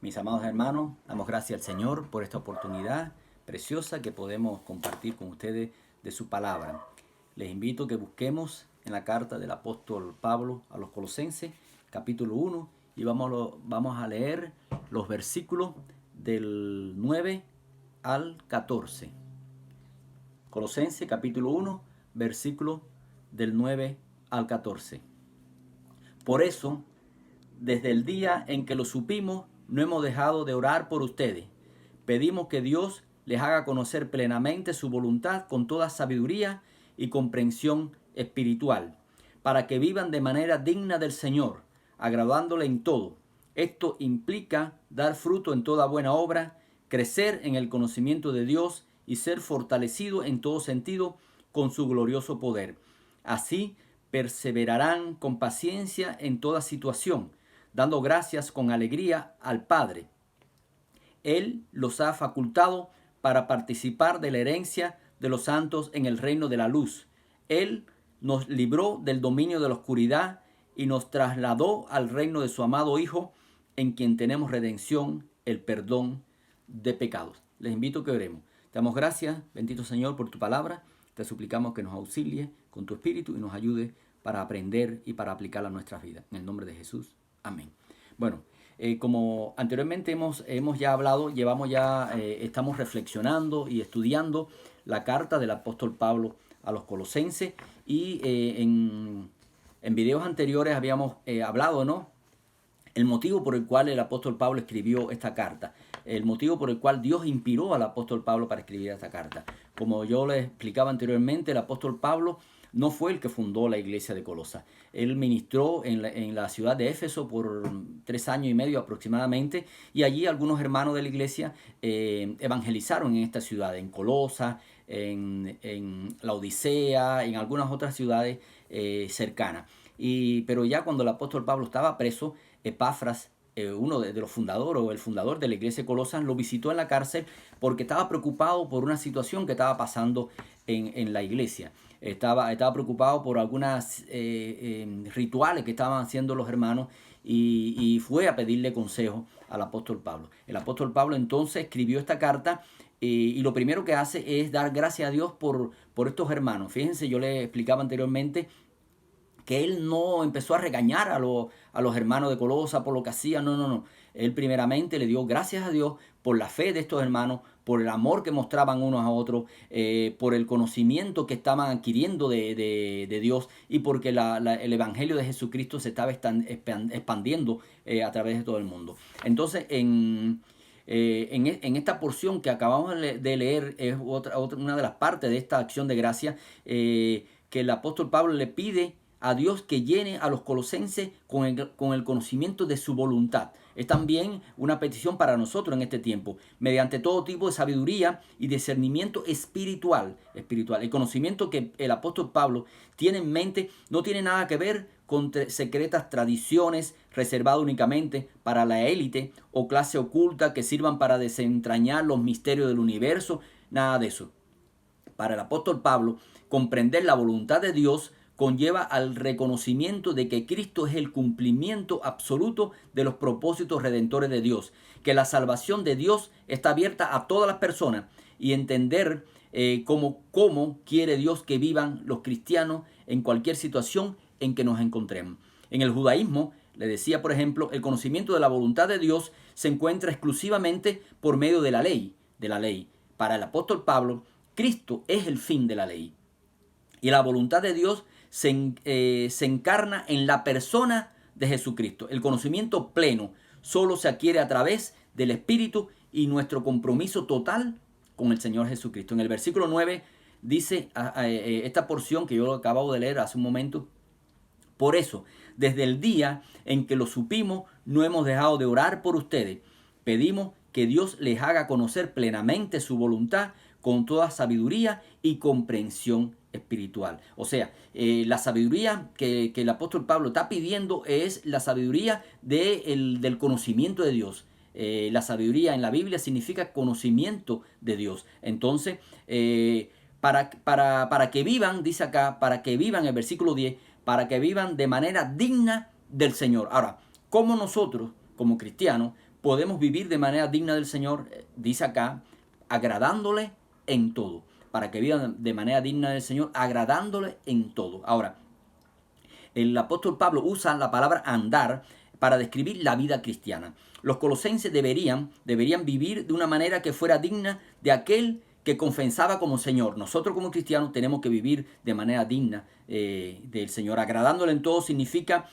Mis amados hermanos, damos gracias al Señor por esta oportunidad preciosa que podemos compartir con ustedes de su palabra. Les invito a que busquemos en la carta del apóstol Pablo a los Colosenses, capítulo 1, y vamos a leer los versículos del 9 al 14. Colosenses, capítulo 1, versículos del 9 al 14. Por eso, desde el día en que lo supimos, no hemos dejado de orar por ustedes. Pedimos que Dios les haga conocer plenamente su voluntad con toda sabiduría y comprensión espiritual, para que vivan de manera digna del Señor, agradándole en todo. Esto implica dar fruto en toda buena obra, crecer en el conocimiento de Dios y ser fortalecido en todo sentido con su glorioso poder. Así perseverarán con paciencia en toda situación, dando gracias con alegría al Padre. Él los ha facultado para participar de la herencia de los santos en el reino de la luz. Él nos libró del dominio de la oscuridad y nos trasladó al reino de su amado Hijo, en quien tenemos redención, el perdón de pecados. Les invito a que oremos. Te damos gracias, bendito Señor, por tu palabra. Te suplicamos que nos auxilie con tu espíritu y nos ayude para aprender y para aplicarla a nuestras vidas. En el nombre de Jesús. Amén. Bueno, como anteriormente hemos ya hablado, estamos reflexionando y estudiando la carta del apóstol Pablo a los Colosenses y en videos anteriores habíamos hablado, ¿no? El motivo por el cual el apóstol Pablo escribió esta carta, el motivo por el cual Dios inspiró al apóstol Pablo para escribir esta carta. Como yo les explicaba anteriormente, el apóstol Pablo no fue el que fundó la iglesia de Colosas. Él ministró en la ciudad de Éfeso por 3 años y medio aproximadamente, y allí algunos hermanos de la iglesia evangelizaron en esta ciudad, en Colosas, en la Odisea, en algunas otras ciudades cercanas. Pero ya cuando el apóstol Pablo estaba preso, Epafras, uno de los fundadores o el fundador de la iglesia de Colosas, lo visitó en la cárcel porque estaba preocupado por una situación que estaba pasando en la iglesia. Estaba preocupado por algunas rituales que estaban haciendo los hermanos y fue a pedirle consejo al apóstol Pablo. El apóstol Pablo entonces escribió esta carta y lo primero que hace es dar gracias a Dios por estos hermanos. Fíjense, yo les explicaba anteriormente que él no empezó a regañar a los hermanos de Colosas por lo que hacían, no. Él primeramente le dio gracias a Dios por la fe de estos hermanos, por el amor que mostraban unos a otros, por el conocimiento que estaban adquiriendo de Dios y porque el Evangelio de Jesucristo se estaba expandiendo a través de todo el mundo. Entonces, en esta porción que acabamos de leer es una de las partes de esta acción de gracia que el apóstol Pablo le pide a Dios que llene a los colosenses con el conocimiento de su voluntad. Es también una petición para nosotros en este tiempo, mediante todo tipo de sabiduría y discernimiento espiritual. El conocimiento que el apóstol Pablo tiene en mente no tiene nada que ver con secretas tradiciones reservadas únicamente para la élite o clase oculta que sirvan para desentrañar los misterios del universo, nada de eso. Para el apóstol Pablo, comprender la voluntad de Dios conlleva al reconocimiento de que Cristo es el cumplimiento absoluto de los propósitos redentores de Dios, que la salvación de Dios está abierta a todas las personas y entender cómo quiere Dios que vivan los cristianos en cualquier situación en que nos encontremos. En el judaísmo, le decía, por ejemplo, el conocimiento de la voluntad de Dios se encuentra exclusivamente por medio de la ley. Para el apóstol Pablo, Cristo es el fin de la ley. Y la voluntad de Dios se encarna en la persona de Jesucristo. El conocimiento pleno solo se adquiere a través del Espíritu y nuestro compromiso total con el Señor Jesucristo. En el versículo 9 dice esta porción que yo acabo de leer hace un momento. Por eso, desde el día en que lo supimos, no hemos dejado de orar por ustedes. Pedimos que Dios les haga conocer plenamente su voluntad con toda sabiduría y comprensión espiritual. O sea, la sabiduría que el apóstol Pablo está pidiendo es la sabiduría del conocimiento de Dios. La sabiduría en la Biblia significa conocimiento de Dios. Entonces, para que vivan, dice acá, para que vivan, el versículo 10, para que vivan de manera digna del Señor. Ahora, ¿cómo nosotros, como cristianos, podemos vivir de manera digna del Señor, dice acá, agradándole en todo. Para que vivan de manera digna del Señor, agradándole en todo. Ahora, el apóstol Pablo usa la palabra andar para describir la vida cristiana. Los colosenses deberían vivir de una manera que fuera digna de aquel que confesaba como Señor. Nosotros como cristianos tenemos que vivir de manera digna del Señor. Agradándole en todo significa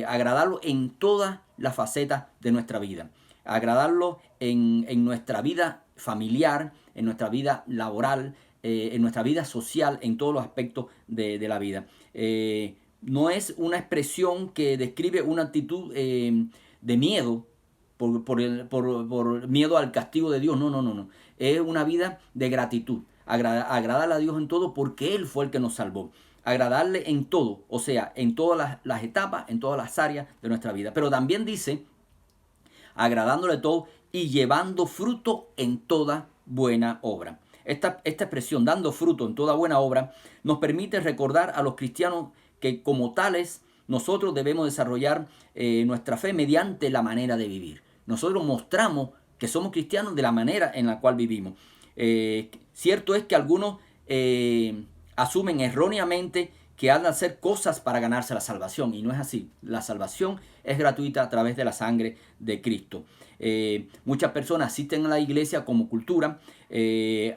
agradarlo en todas las facetas de nuestra vida. Agradarlo en nuestra vida familiar, en nuestra vida laboral, en nuestra vida social, en todos los aspectos de la vida. No es una expresión que describe una actitud de miedo por miedo al castigo de Dios. No. Es una vida de gratitud. Agradarle a Dios en todo porque Él fue el que nos salvó. Agradarle en todo, o sea, en todas las etapas, en todas las áreas de nuestra vida. Pero también dice, agradándole todo y llevando fruto en toda buena obra. Esta expresión, dando fruto en toda buena obra, nos permite recordar a los cristianos que como tales nosotros debemos desarrollar nuestra fe mediante la manera de vivir. Nosotros mostramos que somos cristianos de la manera en la cual vivimos. Cierto es que algunos asumen erróneamente que han de hacer cosas para ganarse la salvación, y no es así. La salvación es gratuita a través de la sangre de Cristo. Muchas personas asisten a la iglesia como cultura,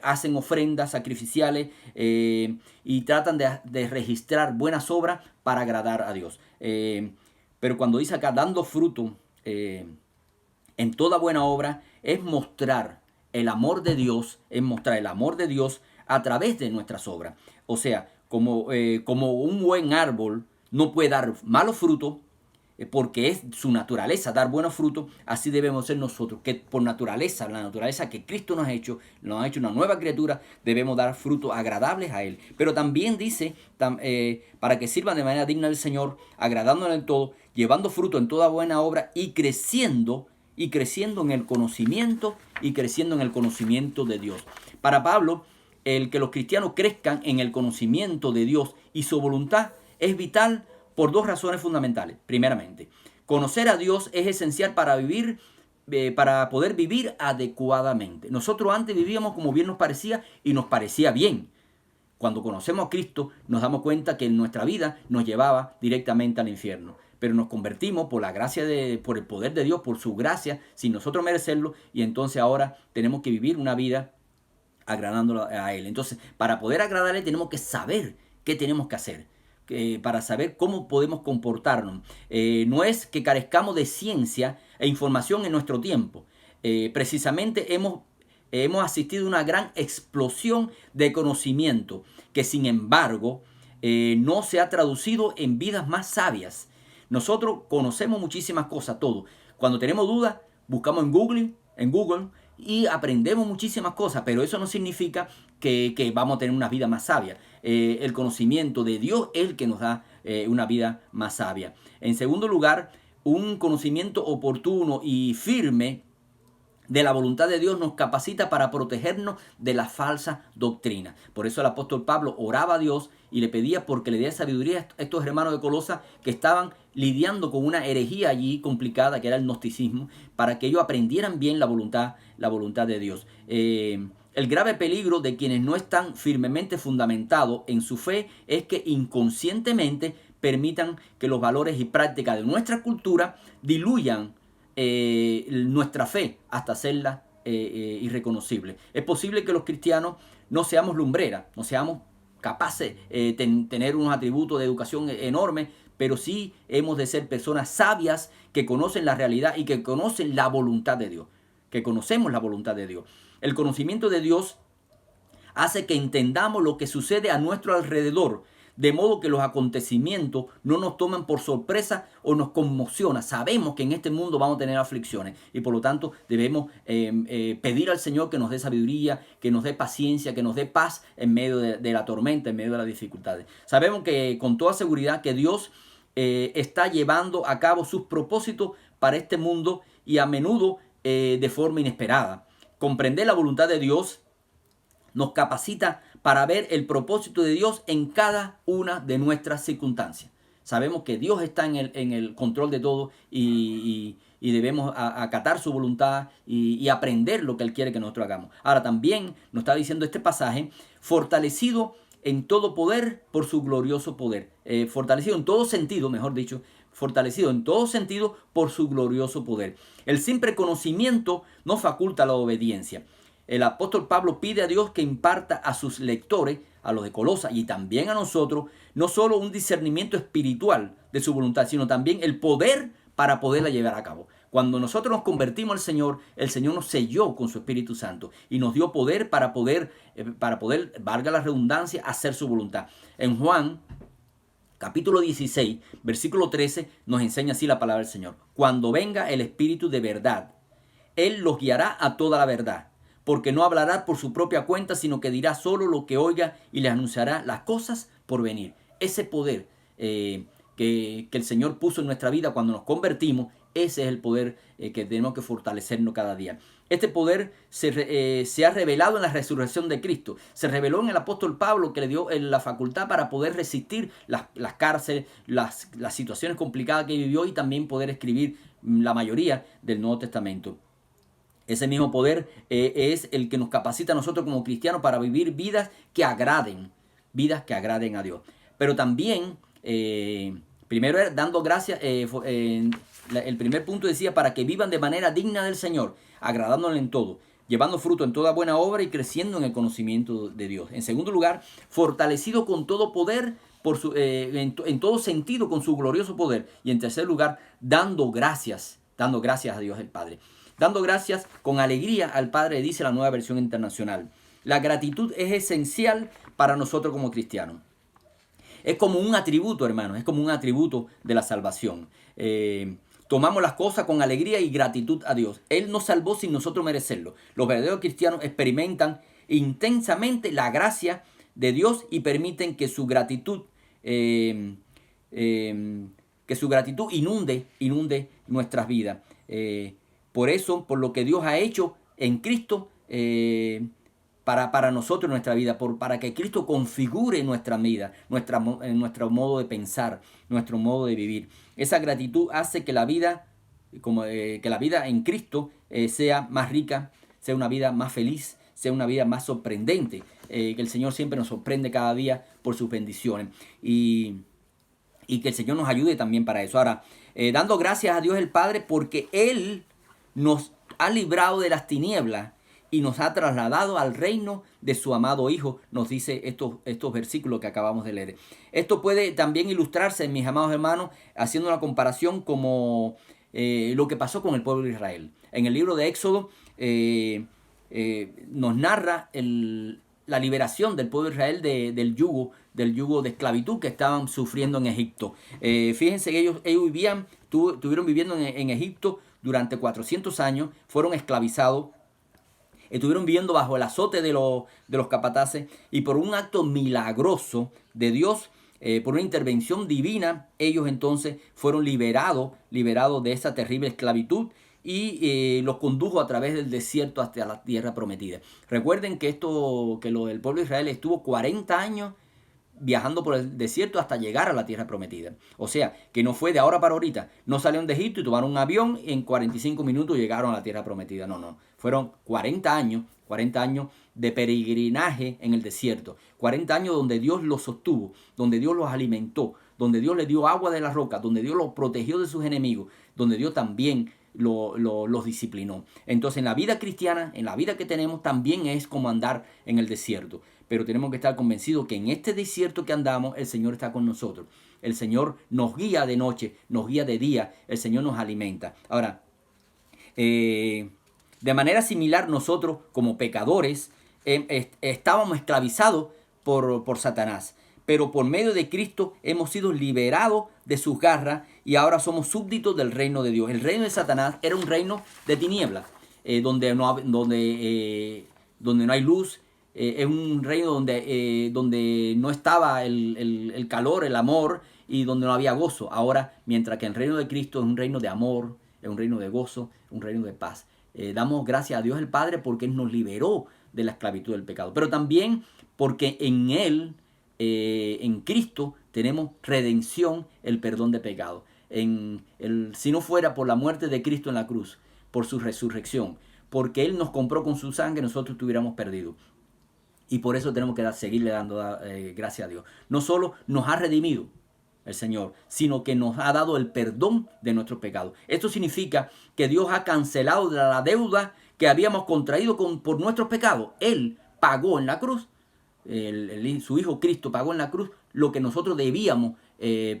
hacen ofrendas sacrificiales y tratan de registrar buenas obras para agradar a Dios. Pero cuando dice acá, dando fruto en toda buena obra, es mostrar el amor de Dios, a través de nuestras obras. O sea, como un buen árbol no puede dar malos frutos, porque es su naturaleza dar buenos frutos, así debemos ser nosotros, que por naturaleza, la naturaleza que Cristo nos ha hecho una nueva criatura, debemos dar frutos agradables a Él. Pero también dice, para que sirvan de manera digna del Señor, agradándole en todo, llevando fruto en toda buena obra y creciendo en el conocimiento de Dios. Para Pablo, el que los cristianos crezcan en el conocimiento de Dios y su voluntad es vital por dos razones fundamentales. Primeramente, conocer a Dios es esencial para poder vivir adecuadamente. Nosotros antes vivíamos como bien nos parecía y nos parecía bien. Cuando conocemos a Cristo nos damos cuenta que nuestra vida nos llevaba directamente al infierno. Pero nos convertimos por la gracia por el poder de Dios, por su gracia, sin nosotros merecerlo, y entonces ahora tenemos que vivir una vida agradándolo a Él. Entonces, para poder agradarle tenemos que saber qué tenemos que hacer, para saber cómo podemos comportarnos. No es que carezcamos de ciencia e información en nuestro tiempo. Precisamente hemos asistido a una gran explosión de conocimiento que, sin embargo, no se ha traducido en vidas más sabias. Nosotros conocemos muchísimas cosas, todo. Cuando tenemos dudas, buscamos en Google y aprendemos muchísimas cosas, pero eso no significa que vamos a tener una vida más sabia. El conocimiento de Dios es el que nos da una vida más sabia. En segundo lugar, un conocimiento oportuno y firme de la voluntad de Dios nos capacita para protegernos de la falsa doctrina. Por eso el apóstol Pablo oraba a Dios y le pedía porque le diera sabiduría a estos hermanos de Colosa que estaban lidiando con una herejía allí complicada que era el gnosticismo, para que ellos aprendieran bien la voluntad de Dios. El grave peligro de quienes no están firmemente fundamentados en su fe es que inconscientemente permitan que los valores y prácticas de nuestra cultura diluyan nuestra fe hasta hacerla irreconocible. Es posible que los cristianos no seamos lumbreras, no seamos capaces de tener unos atributos de educación enormes, pero sí hemos de ser personas sabias que conocen la realidad y que conocen la voluntad de Dios, que conocemos la voluntad de Dios. El conocimiento de Dios hace que entendamos lo que sucede a nuestro alrededor, de modo que los acontecimientos no nos toman por sorpresa o nos conmocionan. Sabemos que en este mundo vamos a tener aflicciones y por lo tanto debemos pedir al Señor que nos dé sabiduría, que nos dé paciencia, que nos dé paz en medio de la tormenta, en medio de las dificultades. Sabemos que con toda seguridad que Dios está llevando a cabo sus propósitos para este mundo y a menudo de forma inesperada. Comprender la voluntad de Dios nos capacita para ver el propósito de Dios en cada una de nuestras circunstancias. sabemos que Dios está en el control de todo y debemos acatar su voluntad y aprender lo que Él quiere que nosotros hagamos. Ahora también nos está diciendo este pasaje, fortalecido en todo poder por su glorioso poder. Fortalecido en todo sentido, mejor dicho, fortalecido en todo sentido por su glorioso poder. El simple conocimiento no faculta la obediencia. El apóstol Pablo pide a Dios que imparta a sus lectores, a los de Colosas y también a nosotros, no solo un discernimiento espiritual de su voluntad, sino también el poder para poderla llevar a cabo. Cuando nosotros nos convertimos al Señor, el Señor nos selló con su Espíritu Santo y nos dio poder para poder, valga la redundancia, hacer su voluntad. En Juan capítulo 16, versículo 13, nos enseña así la palabra del Señor. Cuando venga el Espíritu de verdad, Él los guiará a toda la verdad, porque no hablará por su propia cuenta, sino que dirá solo lo que oiga y les anunciará las cosas por venir. Ese poder que el Señor puso en nuestra vida cuando nos convertimos, ese es el poder que tenemos que fortalecernos cada día. Este poder se ha revelado en la resurrección de Cristo. Se reveló en el apóstol Pablo, que le dio la facultad para poder resistir las cárceles, las situaciones complicadas que vivió y también poder escribir la mayoría del Nuevo Testamento. Ese mismo poder es el que nos capacita a nosotros como cristianos para vivir vidas que agraden a Dios. Pero también, primero dando gracias, el primer punto decía, para que vivan de manera digna del Señor, agradándole en todo, llevando fruto en toda buena obra y creciendo en el conocimiento de Dios. En segundo lugar, fortalecido con todo poder, en todo sentido con su glorioso poder. Y en tercer lugar, dando gracias a Dios el Padre. Dando gracias con alegría al Padre, dice la Nueva Versión Internacional. La gratitud es esencial para nosotros como cristianos. Es como un atributo, hermanos, es como un atributo de la salvación. Tomamos las cosas con alegría y gratitud a Dios. Él nos salvó sin nosotros merecerlo. Los verdaderos cristianos experimentan intensamente la gracia de Dios y permiten que su gratitud inunde nuestras vidas. Por eso, por lo que Dios ha hecho en Cristo para nosotros en nuestra vida, para que Cristo configure nuestra vida, nuestro modo de pensar, nuestro modo de vivir. Esa gratitud hace que la vida en Cristo sea más rica, sea una vida más feliz, sea una vida más sorprendente. Que el Señor siempre nos sorprende cada día por sus bendiciones. Y que el Señor nos ayude también para eso. Ahora, dando gracias a Dios el Padre porque Él nos ha librado de las tinieblas y nos ha trasladado al reino de su amado Hijo, nos dice estos versículos que acabamos de leer. Esto puede también ilustrarse, mis amados hermanos, haciendo una comparación como lo que pasó con el pueblo de Israel. En el libro de Éxodo nos narra la liberación del pueblo de Israel del yugo de esclavitud que estaban sufriendo en Egipto. Fíjense que ellos estuvieron viviendo en Egipto durante 400 años, fueron esclavizados, estuvieron viviendo bajo el azote de los capataces y por un acto milagroso de Dios, por una intervención divina, ellos entonces fueron liberados de esa terrible esclavitud y los condujo a través del desierto hasta la tierra prometida. Recuerden que el pueblo de Israel estuvo 40 años viajando por el desierto hasta llegar a la tierra prometida. O sea, que no fue de ahora para ahorita. No salieron de Egipto y tomaron un avión y en 45 minutos llegaron a la tierra prometida. No. Fueron 40 años de peregrinaje en el desierto. 40 años donde Dios los sostuvo, donde Dios los alimentó, donde Dios les dio agua de la roca, donde Dios los protegió de sus enemigos, donde Dios también los disciplinó. Entonces en la vida cristiana, en la vida que tenemos, también es como andar en el desierto. Pero tenemos que estar convencidos que en este desierto que andamos, el Señor está con nosotros. El Señor nos guía de noche, nos guía de día, el Señor nos alimenta. Ahora, de manera similar nosotros como pecadores estábamos esclavizados por Satanás. Pero por medio de Cristo hemos sido liberados de sus garras y ahora somos súbditos del reino de Dios. El reino de Satanás era un reino de tinieblas, donde no hay luz. Es un reino donde no estaba el calor, el amor y donde no había gozo. Ahora, mientras que el reino de Cristo es un reino de amor, es un reino de gozo, un reino de paz. Damos gracias a Dios el Padre porque Él nos liberó de la esclavitud del pecado. Pero también porque en Él, en Cristo, tenemos redención, el perdón de pecado. Si no fuera por la muerte de Cristo en la cruz, por su resurrección, porque Él nos compró con su sangre, nosotros estuviéramos perdidos. Y por eso tenemos que seguirle dando gracias a Dios. No solo nos ha redimido el Señor, sino que nos ha dado el perdón de nuestros pecados. Esto significa que Dios ha cancelado la deuda que habíamos contraído por nuestros pecados. Él pagó en la cruz, su Hijo Cristo pagó en la cruz lo que nosotros debíamos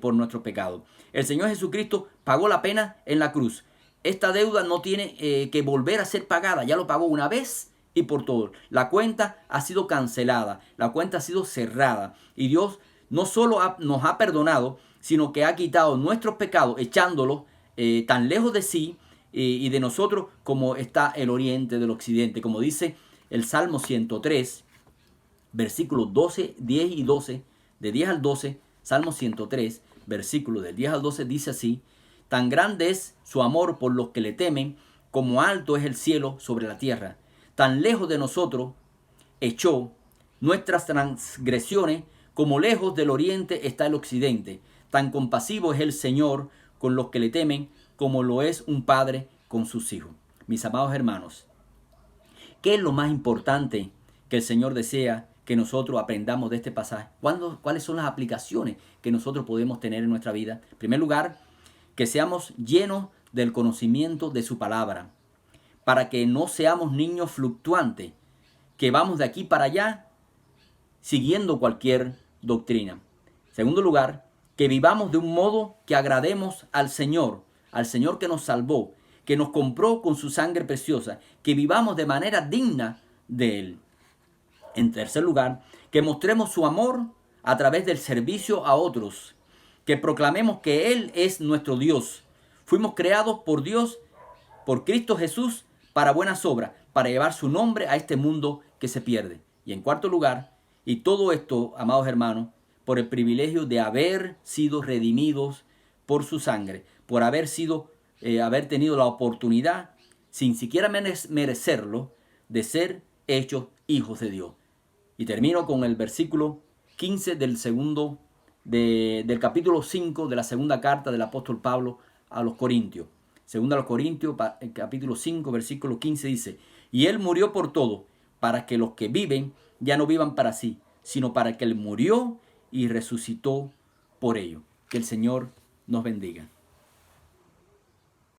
por nuestros pecados. El Señor Jesucristo pagó la pena en la cruz. Esta deuda no tiene que volver a ser pagada, ya lo pagó una vez y por todo. La cuenta ha sido cancelada, la cuenta ha sido cerrada y Dios no solo nos ha perdonado, sino que ha quitado nuestros pecados echándolos tan lejos de sí y de nosotros como está el oriente del occidente. Como dice el Salmo 103, versículos 12, 10 y 12, de 10 al 12, Salmo 103, versículos del 10 al 12 dice así: tan grande es su amor por los que le temen, como alto es el cielo sobre la tierra. Tan lejos de nosotros echó nuestras transgresiones, como lejos del oriente está el occidente. Tan compasivo es el Señor con los que le temen, como lo es un padre con sus hijos. Mis amados hermanos, ¿qué es lo más importante que el Señor desea que nosotros aprendamos de este pasaje? ¿Cuáles son las aplicaciones que nosotros podemos tener en nuestra vida? En primer lugar, que seamos llenos del conocimiento de su palabra, para que no seamos niños fluctuantes, que vamos de aquí para allá siguiendo cualquier doctrina. En segundo lugar, que vivamos de un modo que agrademos al Señor que nos salvó, que nos compró con su sangre preciosa, que vivamos de manera digna de Él. En tercer lugar, que mostremos su amor a través del servicio a otros, que proclamemos que Él es nuestro Dios. Fuimos creados por Dios, por Cristo Jesús, para buenas obras, para llevar su nombre a este mundo que se pierde. Y en cuarto lugar, y todo esto, amados hermanos, por el privilegio de haber sido redimidos por su sangre, por haber tenido la oportunidad, sin siquiera merecerlo, de ser hechos hijos de Dios. Y termino con el versículo 15 del capítulo 5 de la segunda carta del apóstol Pablo a los Corintios. Segunda a los Corintios, capítulo 5, versículo 15 dice: y Él murió por todo, para que los que viven ya no vivan para sí, sino para que Él murió y resucitó por ello. Que el Señor nos bendiga.